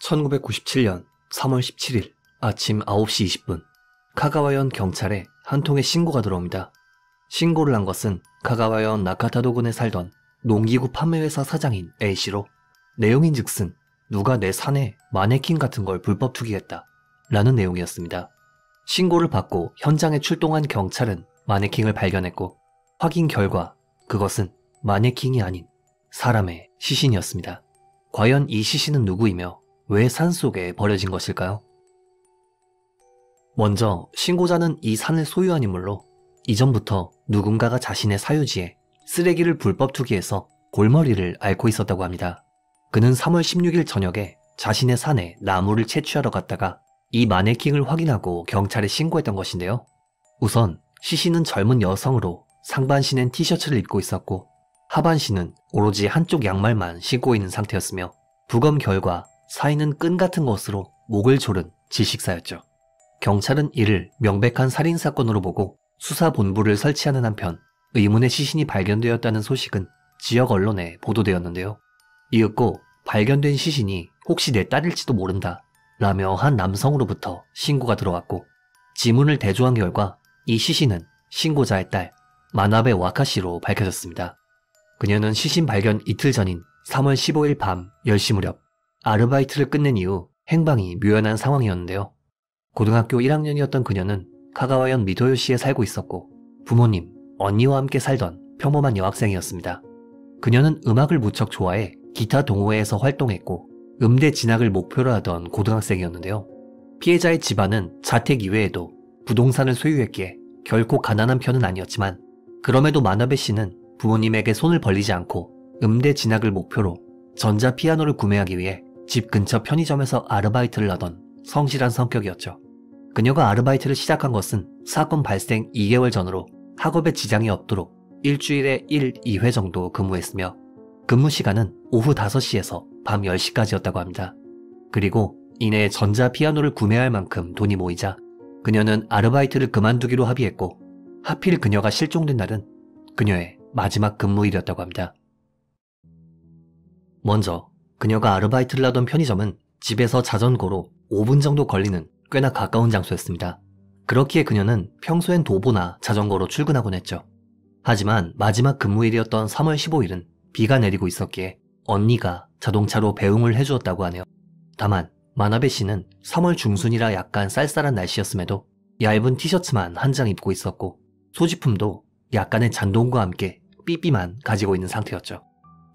1997년 3월 17일 아침 9시 20분 카가와현 경찰에 한 통의 신고가 들어옵니다. 신고를 한 것은 카가와현 나카타도군에 살던 농기구 판매회사 사장인 A씨로 내용인즉슨 누가 내 산에 마네킹 같은 걸 불법 투기했다 라는 내용이었습니다. 신고를 받고 현장에 출동한 경찰은 마네킹을 발견했고 확인 결과 그것은 마네킹이 아닌 사람의 시신이었습니다. 과연 이 시신은 누구이며 왜 산속에 버려진 것일까요? 먼저 신고자는 이 산을 소유한 인물로 이전부터 누군가가 자신의 사유지에 쓰레기를 불법 투기해서 골머리를 앓고 있었다고 합니다. 그는 3월 16일 저녁에 자신의 산에 나무를 채취하러 갔다가 이 마네킹을 확인하고 경찰에 신고했던 것인데요. 우선 시신은 젊은 여성으로 상반신엔 티셔츠를 입고 있었고 하반신은 오로지 한쪽 양말만 신고 있는 상태였으며 부검 결과 사인은 끈 같은 것으로 목을 조른 질식사였죠. 경찰은 이를 명백한 살인사건으로 보고 수사본부를 설치하는 한편 의문의 시신이 발견되었다는 소식은 지역 언론에 보도되었는데요. 이윽고 발견된 시신이 혹시 내 딸일지도 모른다 라며 한 남성으로부터 신고가 들어왔고 지문을 대조한 결과 이 시신은 신고자의 딸 마나베 와카시로 밝혀졌습니다. 그녀는 시신 발견 이틀 전인 3월 15일 밤 10시 무렵 아르바이트를 끝낸 이후 행방이 묘연한 상황이었는데요. 고등학교 1학년이었던 그녀는 카가와현 미도요시에 살고 있었고 부모님, 언니와 함께 살던 평범한 여학생이었습니다. 그녀는 음악을 무척 좋아해 기타 동호회에서 활동했고 음대 진학을 목표로 하던 고등학생이었는데요. 피해자의 집안은 자택 이외에도 부동산을 소유했기에 결코 가난한 편은 아니었지만 그럼에도 마나베 씨는 부모님에게 손을 벌리지 않고 음대 진학을 목표로 전자 피아노를 구매하기 위해 집 근처 편의점에서 아르바이트를 하던 성실한 성격이었죠. 그녀가 아르바이트를 시작한 것은 사건 발생 2개월 전으로 학업에 지장이 없도록 일주일에 1, 2회 정도 근무했으며 근무 시간은 오후 5시에서 밤 10시까지였다고 합니다. 그리고 이내 전자 피아노를 구매할 만큼 돈이 모이자 그녀는 아르바이트를 그만두기로 합의했고 하필 그녀가 실종된 날은 그녀의 마지막 근무일이었다고 합니다. 먼저 그녀가 아르바이트를 하던 편의점은 집에서 자전거로 5분 정도 걸리는 꽤나 가까운 장소였습니다. 그렇기에 그녀는 평소엔 도보나 자전거로 출근하곤 했죠. 하지만 마지막 근무일이었던 3월 15일은 비가 내리고 있었기에 언니가 자동차로 배웅을 해주었다고 하네요. 다만 마나베 씨는 3월 중순이라 약간 쌀쌀한 날씨였음에도 얇은 티셔츠만 한 장 입고 있었고 소지품도 약간의 잔돈과 함께 삐삐만 가지고 있는 상태였죠.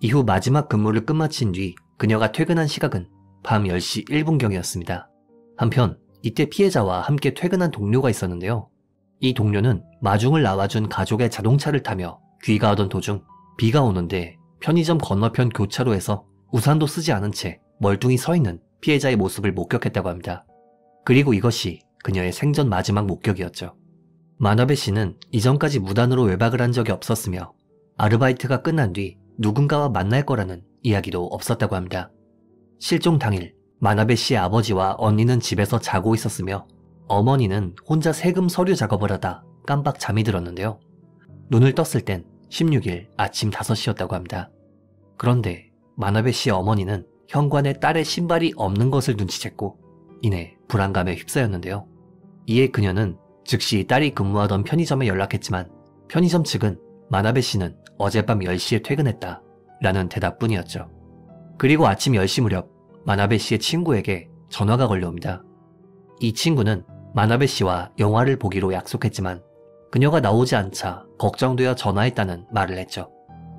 이후 마지막 근무를 끝마친 뒤 그녀가 퇴근한 시각은 밤 10시 1분경이었습니다. 한편 이때 피해자와 함께 퇴근한 동료가 있었는데요. 이 동료는 마중을 나와준 가족의 자동차를 타며 귀가하던 도중 비가 오는데 편의점 건너편 교차로에서 우산도 쓰지 않은 채 멀뚱히 서 있는 피해자의 모습을 목격했다고 합니다. 그리고 이것이 그녀의 생전 마지막 목격이었죠. 마나베 씨는 이전까지 무단으로 외박을 한 적이 없었으며 아르바이트가 끝난 뒤 누군가와 만날 거라는 이야기도 없었다고 합니다. 실종 당일 마나베 씨의 아버지와 언니는 집에서 자고 있었으며 어머니는 혼자 세금 서류 작업을 하다 깜빡 잠이 들었는데요. 눈을 떴을 땐 16일 아침 5시였다고 합니다. 그런데 마나베 씨의 어머니는 현관에 딸의 신발이 없는 것을 눈치챘고 이내 불안감에 휩싸였는데요. 이에 그녀는 즉시 딸이 근무하던 편의점에 연락했지만 편의점 측은 마나베 씨는 어젯밤 10시에 퇴근했다 라는 대답뿐이었죠. 그리고 아침 10시 무렵 마나베 씨의 친구에게 전화가 걸려옵니다. 이 친구는 마나베 씨와 영화를 보기로 약속했지만 그녀가 나오지 않자 걱정되어 전화했다는 말을 했죠.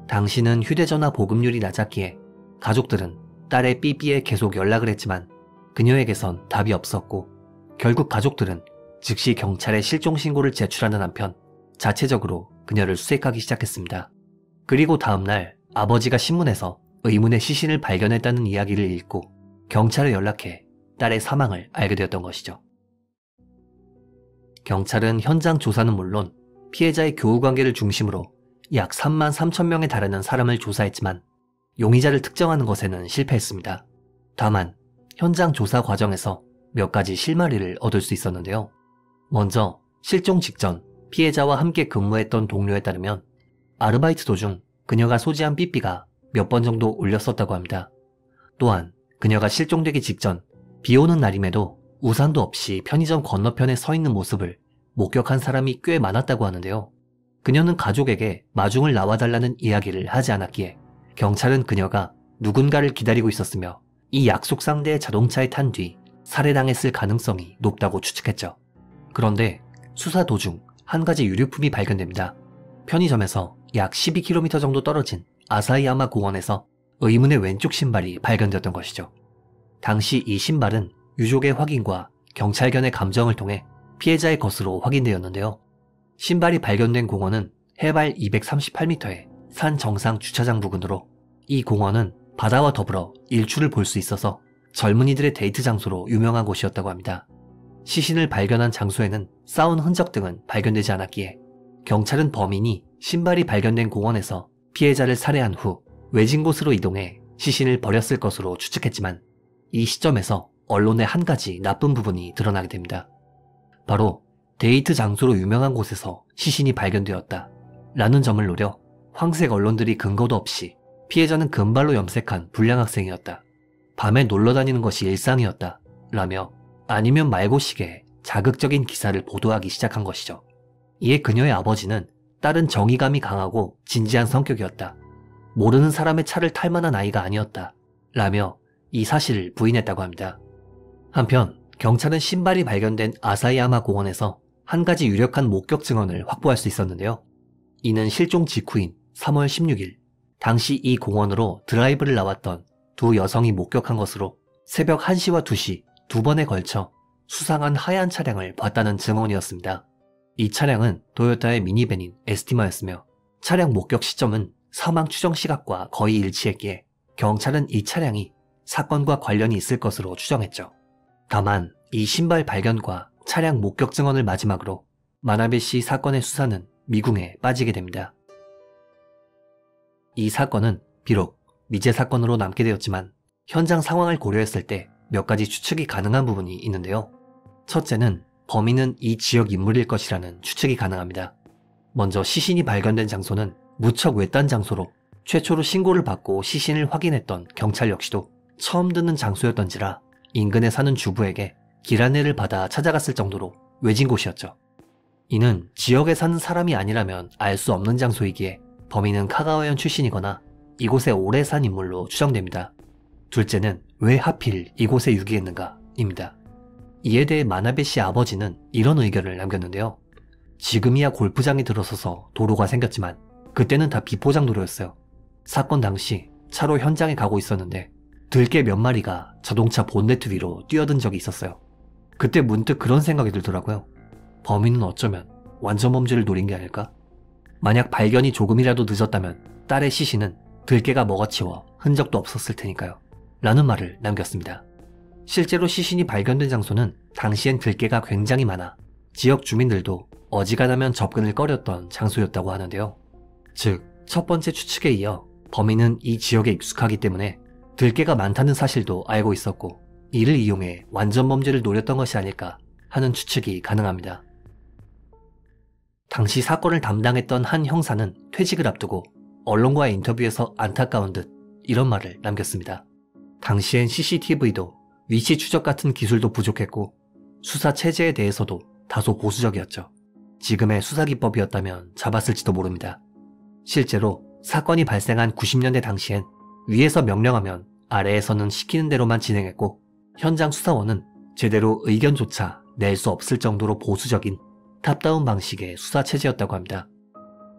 당시는 휴대전화 보급률이 낮았기에 가족들은 딸의 삐삐에 계속 연락을 했지만 그녀에게선 답이 없었고 결국 가족들은 즉시 경찰에 실종 신고를 제출하는 한편 자체적으로 그녀를 수색하기 시작했습니다. 그리고 다음날 아버지가 신문에서 의문의 시신을 발견했다는 이야기를 읽고 경찰에 연락해 딸의 사망을 알게 되었던 것이죠. 경찰은 현장 조사는 물론 피해자의 교우관계를 중심으로 약 3만 3천 명에 달하는 사람을 조사했지만 용의자를 특정하는 것에는 실패했습니다. 다만 현장 조사 과정에서 몇 가지 실마리를 얻을 수 있었는데요. 먼저 실종 직전 피해자와 함께 근무했던 동료에 따르면 아르바이트 도중 그녀가 소지한 삐삐가 몇 번 정도 울렸었다고 합니다. 또한 그녀가 실종되기 직전 비 오는 날임에도 우산도 없이 편의점 건너편에 서 있는 모습을 목격한 사람이 꽤 많았다고 하는데요. 그녀는 가족에게 마중을 나와달라는 이야기를 하지 않았기에 경찰은 그녀가 누군가를 기다리고 있었으며 이 약속 상대의 자동차에 탄 뒤 살해당했을 가능성이 높다고 추측했죠. 그런데 수사 도중 한 가지 유류품이 발견됩니다. 편의점에서 약 12km 정도 떨어진 아사히야마 공원에서 의문의 왼쪽 신발이 발견되었던 것이죠. 당시 이 신발은 유족의 확인과 경찰견의 감정을 통해 피해자의 것으로 확인되었는데요. 신발이 발견된 공원은 해발 238m의 산 정상 주차장 부근으로 이 공원은 바다와 더불어 일출을 볼 수 있어서 젊은이들의 데이트 장소로 유명한 곳이었다고 합니다. 시신을 발견한 장소에는 싸운 흔적 등은 발견되지 않았기에 경찰은 범인이 신발이 발견된 공원에서 피해자를 살해한 후 외진 곳으로 이동해 시신을 버렸을 것으로 추측했지만 이 시점에서 언론의 한 가지 나쁜 부분이 드러나게 됩니다. 바로 데이트 장소로 유명한 곳에서 시신이 발견되었다 라는 점을 노려 황색 언론들이 근거도 없이 피해자는 금발로 염색한 불량 학생이었다, 밤에 놀러 다니는 것이 일상이었다 라며 아니면 말고식의 자극적인 기사를 보도하기 시작한 것이죠. 이에 그녀의 아버지는 딸은 정의감이 강하고 진지한 성격이었다, 모르는 사람의 차를 탈 만한 아이가 아니었다 라며 이 사실을 부인했다고 합니다. 한편 경찰은 신발이 발견된 아사히야마 공원에서 한 가지 유력한 목격 증언을 확보할 수 있었는데요. 이는 실종 직후인 3월 16일 당시 이 공원으로 드라이브를 나왔던 두 여성이 목격한 것으로 새벽 1시와 2시 두 번에 걸쳐 수상한 하얀 차량을 봤다는 증언이었습니다. 이 차량은 토요타의 미니밴인 에스티마였으며 차량 목격 시점은 사망 추정 시각과 거의 일치했기에 경찰은 이 차량이 사건과 관련이 있을 것으로 추정했죠. 다만 이 신발 발견과 차량 목격 증언을 마지막으로 마나베 씨 사건의 수사는 미궁에 빠지게 됩니다. 이 사건은 비록 미제 사건으로 남게 되었지만 현장 상황을 고려했을 때 몇 가지 추측이 가능한 부분이 있는데요. 첫째는 범인은 이 지역 인물일 것이라는 추측이 가능합니다. 먼저 시신이 발견된 장소는 무척 외딴 장소로 최초로 신고를 받고 시신을 확인했던 경찰 역시도 처음 듣는 장소였던지라 인근에 사는 주부에게 길 안내를 받아 찾아갔을 정도로 외진 곳이었죠. 이는 지역에 사는 사람이 아니라면 알 수 없는 장소이기에 범인은 카가와현 출신이거나 이곳에 오래 산 인물로 추정됩니다. 둘째는 왜 하필 이곳에 유기했는가입니다. 이에 대해 마나베 씨 아버지는 이런 의견을 남겼는데요. 지금이야 골프장이 들어서서 도로가 생겼지만 그때는 다 비포장 도로였어요. 사건 당시 차로 현장에 가고 있었는데 들개 몇 마리가 자동차 본네트 위로 뛰어든 적이 있었어요. 그때 문득 그런 생각이 들더라고요. 범인은 어쩌면 완전 범죄를 노린 게 아닐까? 만약 발견이 조금이라도 늦었다면 딸의 시신은 들개가 먹어치워 흔적도 없었을 테니까요 라는 말을 남겼습니다. 실제로 시신이 발견된 장소는 당시엔 들개가 굉장히 많아 지역 주민들도 어지간하면 접근을 꺼렸던 장소였다고 하는데요. 즉, 첫 번째 추측에 이어 범인은 이 지역에 익숙하기 때문에 들개가 많다는 사실도 알고 있었고 이를 이용해 완전 범죄를 노렸던 것이 아닐까 하는 추측이 가능합니다. 당시 사건을 담당했던 한 형사는 퇴직을 앞두고 언론과의 인터뷰에서 안타까운 듯 이런 말을 남겼습니다. 당시엔 CCTV도 위치 추적 같은 기술도 부족했고 수사 체제에 대해서도 다소 보수적이었죠. 지금의 수사 기법이었다면 잡았을지도 모릅니다. 실제로 사건이 발생한 90년대 당시엔 위에서 명령하면 아래에서는 시키는 대로만 진행했고 현장 수사원은 제대로 의견조차 낼 수 없을 정도로 보수적인 탑다운 방식의 수사 체제였다고 합니다.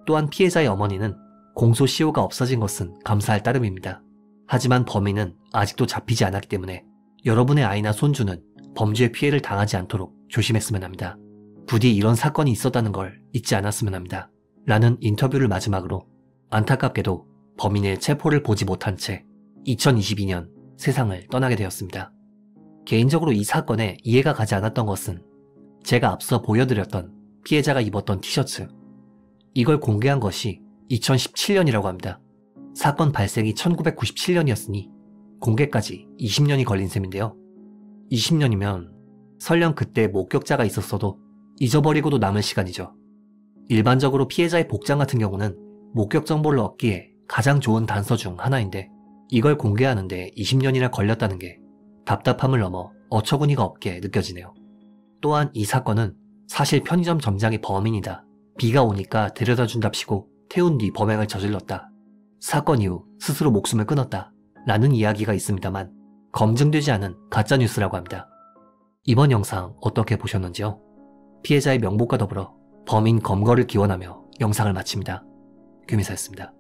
또한 피해자의 어머니는 공소시효가 없어진 것은 감사할 따름입니다. 하지만 범인은 아직도 잡히지 않았기 때문에 여러분의 아이나 손주는 범죄의 피해를 당하지 않도록 조심했으면 합니다. 부디 이런 사건이 있었다는 걸 잊지 않았으면 합니다. 라는 인터뷰를 마지막으로 안타깝게도 범인의 체포를 보지 못한 채 2022년 세상을 떠나게 되었습니다. 개인적으로 이 사건에 이해가 가지 않았던 것은 제가 앞서 보여드렸던 피해자가 입었던 티셔츠, 이걸 공개한 것이 2017년이라고 합니다. 사건 발생이 1997년이었으니 공개까지 20년이 걸린 셈인데요. 20년이면 설령 그때 목격자가 있었어도 잊어버리고도 남을 시간이죠. 일반적으로 피해자의 복장 같은 경우는 목격 정보를 얻기에 가장 좋은 단서 중 하나인데 이걸 공개하는데 20년이나 걸렸다는 게 답답함을 넘어 어처구니가 없게 느껴지네요. 또한 이 사건은 사실 편의점 점장이 범인이다. 비가 오니까 데려다준답시고 태운 뒤 범행을 저질렀다. 사건 이후 스스로 목숨을 끊었다. 라는 이야기가 있습니다만 검증되지 않은 가짜뉴스라고 합니다. 이번 영상 어떻게 보셨는지요? 피해자의 명복과 더불어 범인 검거를 기원하며 영상을 마칩니다. 규미사였습니다.